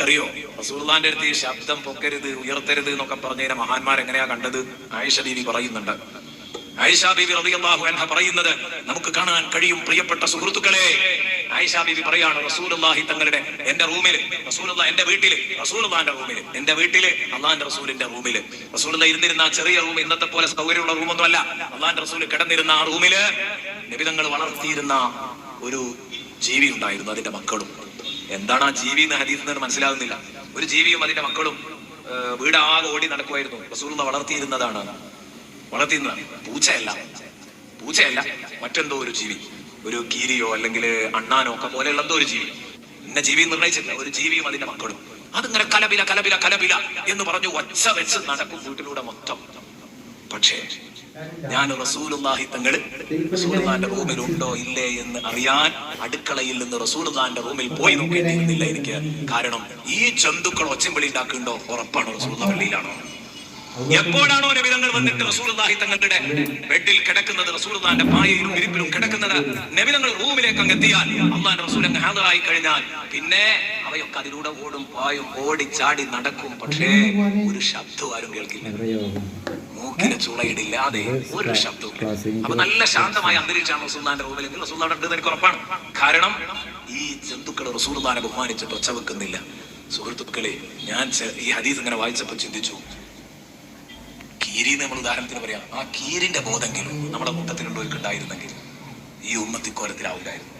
നിങ്ങൾക്കറിയോ റസൂലുള്ളാഹിന്റെ അടുത്ത് ഈ ശബ്ദം പൊക്കരുത്, ഉയർത്തരുത് എന്നൊക്കെ പറഞ്ഞതിനെ മഹാന്മാരെങ്ങനെയാ കണ്ടത്? ആയിഷ ബീവി പറയുന്നുണ്ട്. ആയിഷ ബീവി റളിയല്ലാഹു അൻഹ പറയുന്നത് നമുക്ക് കാണാൻ കഴിയും. പ്രിയപ്പെട്ട സുഹൃത്തുക്കളെ, ആയിഷ ബീവി പറയാണ്, റസൂലുള്ളാഹി തങ്ങളുടെ എന്റെ റൂമില്, റസൂലുള്ളാഹി എന്റെ വീട്ടില്, റസൂലുള്ളാഹിന്റെ റൂമില്, എന്റെ വീട്ടില് അള്ളാഹിന്റെ റസൂലിന്റെ റൂമില്, റസൂലുള്ളാഹി ഇരുന്നിരുന്ന ആ ചെറിയ റൂം ഇന്നത്തെ പോലെ സൗകര്യമുള്ള റൂമൊന്നും അല്ല. അള്ളാഹിന്റെ റസൂൽ കിടന്നിരുന്ന ആ റൂമില് നബി തങ്ങൾ വളർത്തിയിരുന്ന ഒരു ജീവി ഉണ്ടായിരുന്നു, അതിന്റെ മക്കളും. എന്താണ് ആ ജീവി എന്ന് ഹദീസിൽ നിന്ന് മനസ്സിലാകുന്നില്ല. ഒരു ജീവിയും അതിന്റെ മക്കളും വീടാകെ ഓടി നടക്കുമായിരുന്നു. റസൂലുള്ളാഹി വളർത്തിയിരുന്നതാണ്. പൂച്ചയല്ല, മറ്റെന്തോ ഒരു ജീവി, ഒരു കീരിയോ അല്ലെങ്കിൽ അണ്ണാനോ ഒക്കെ പോലെയുള്ള എന്തോ ഒരു ജീവി. ഇന്ന ജീവി നിർണയിച്ചില്ല, ഒരു ജീവിയും അതിന്റെ മക്കളും. അതിങ്ങനെ കലപില കലപില കലപില എന്ന് പറഞ്ഞു ഒച്ച വെച്ച് നടക്കും വീട്ടിലൂടെ മൊത്തം. പക്ഷേ ഞാൻ റസൂലുള്ളാഹി തങ്ങൾ റസൂലുള്ളാഹിന്റെ റൂമിൽ ഉണ്ടോ ഇല്ലേ എന്ന് അറിയാൻ അടുക്കളയിൽ നിന്ന് റസൂലുള്ളാഹിന്റെ റൂമിൽ പോയി നോക്കേണ്ടിയിരുന്നില്ല എനിക്ക്. കാരണം ഈ ജന്തുക്കൾ ഒച്ചമ്പളി ഉണ്ടാക്കുന്നുണ്ടോ ഉറപ്പാണ് റസൂലുള്ളാഹി പള്ളിയിലാണോ. എപ്പോഴാണോ നബി തങ്ങൾ വന്നിട്ട് റസൂലുള്ളാഹി തങ്ങളുടെ ബെഡിൽ കിടക്കുന്നത്, റസൂലുള്ളാഹിന്റെ പായയിലും ഇരിപ്പിലും കിടക്കുന്നത്, നബി തങ്ങൾ റൂമിലേക്ക് അങ്ങ് എത്തിയാൽ, അള്ളാഹിന്റെ റസൂൽ അങ്ങ് ഹാജറായി കഴിഞ്ഞാൽ പിന്നെ അവയൊക്കെ അതിലൂടെ ഓടും പായും, ഓടി ചാടി നടക്കും. പക്ഷേ ഒരു ശബ്ദവും ആരും കേൾക്കില്ല, മൂക്കിന് ചുളയിടില്ലാതെ ഒരു ശബ്ദവും. അപ്പൊ നല്ല ശാന്തമായ അന്തരീക്ഷമാണ് റസൂലുള്ളാഹിന്റെ റൂമിലെങ്കിൽ റസൂലുള്ളാഹി ഉണ്ട് എനിക്ക് ഉറപ്പാണ്. കാരണം ഈ ജന്തുക്കൾ റസൂലുള്ളാഹിനെ ബഹുമാനിച്ചിട്ട് ഒച്ച വെക്കുന്നില്ല. സുഹൃത്തുക്കളെ, ഞാൻ ഈ ഹദീസ് ഇങ്ങനെ വായിച്ചപ്പോൾ ചിന്തിച്ചു, കീരി നമ്മൾ ഉദാഹരണത്തിന് പറയാം, ആ കീരിന്റെ ബോധമെങ്കിലും നമ്മുടെ കൂട്ടത്തിലുള്ളവർക്ക് ഉണ്ടായിരുന്നെങ്കിൽ ഈ ഉമ്മത്ത് ഇക്കോലത്തിലാവില്ലായിരുന്നു.